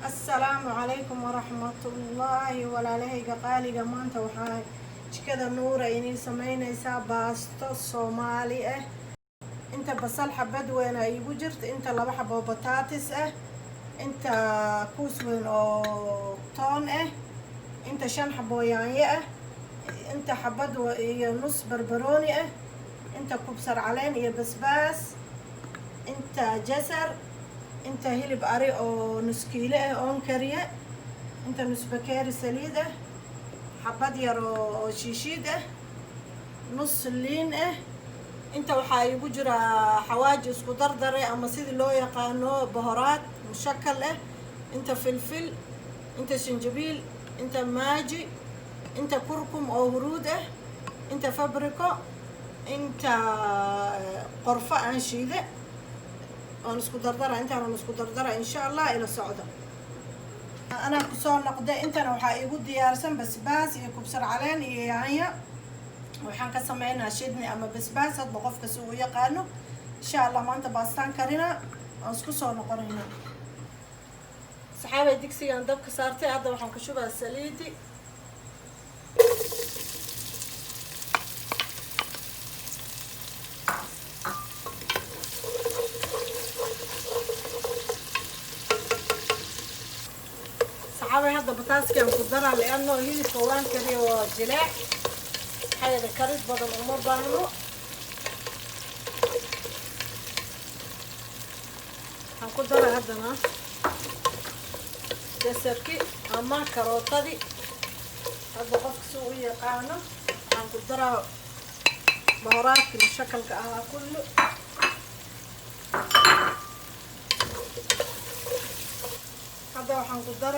السلام عليكم ورحمة الله ولا لهي قالي مانتا وحاي كذا نورة إني سمينيسا باستو صومالي انت بصل حبد وين ايبو جرت انت لبا حبة بطاطس انت كوس وين او طون انت شن حبة يانية انت حبد نص بربروني انت كبسر علين يا بسباس انت جزر انت هيلب اري او نص كيلو اون كريه انت نص بكاري سليده حباد يارو شيشيده نص لين انت waxaa igu jira xawaaji isku dardare ama sidii loo yaqaano baharat mushakal inta filfil inta shinjabil inta maaji inta kurkum oo huruud inta fabriko inta qorfa aan shiide aan isku dardara intaan isku dardara insha Allah ila socdo ana ku soo noqday intana waxaa igu diyaarsan basbaas iyo kubsar caleen iyo yaanyo waxaan ka sameynaa shidni ama basbaas hadba qofka si uu yaqaano insha Allah maanta baastaan karina aan isku soo noqonayna saxaabay digsigan dabka saartay hadda waxaan ku shubaa saliidi saxaabay hadda bataaskan ku daraa leano hilibka waan kariyo waa jilaac هذا كريت بدل أمور بانو هنقدر هذا ما جسركي أما كروتة دي هذا قفك سوية قانا هنقدر بهارات بالشكل كأها كله هذا هنقدر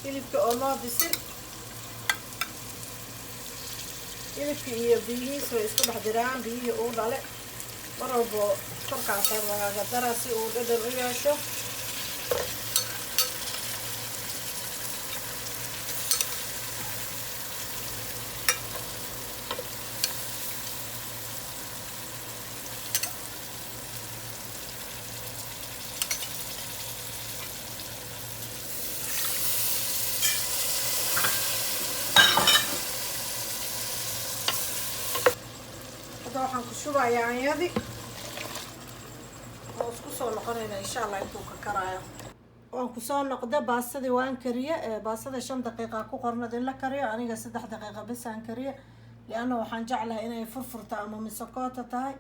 يلبك أما بسر hilibka iyo biyihiisa way isku dhex jiraan biyihii uu dhale mar walbo korkaa lagaga daraa si uu dhadhan u yeesho waxaan ku shubayaa yaanyadii oo isku soo noqonayna insha Allah intuu ka karaayo waan ku soo noqday baastadii waan kariye baastada 5 daqiiqo ku qornad in la kariyo aniga 3 daqiiqo bas aan kariye liana waxaan jeclahay inay furfurta ama misakoota tahay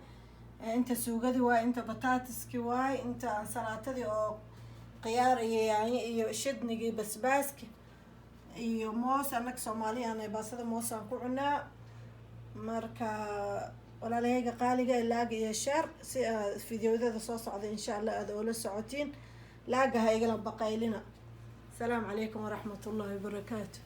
inta suugadii waa inta bataatiski waa inta ansalaatadii oo qiyaar iyo yaanyo iyo shidnigii basbaaski iyo moos anag Soomaaliyan ay baastada moos aan ku cunaa marka ولا لهيك قالي لاقي شر فيديو ذا صوص إن شاء الله هذا ولا ساعتين لاقى هاي قلب بقايلنا. السلام عليكم ورحمة الله وبركاته.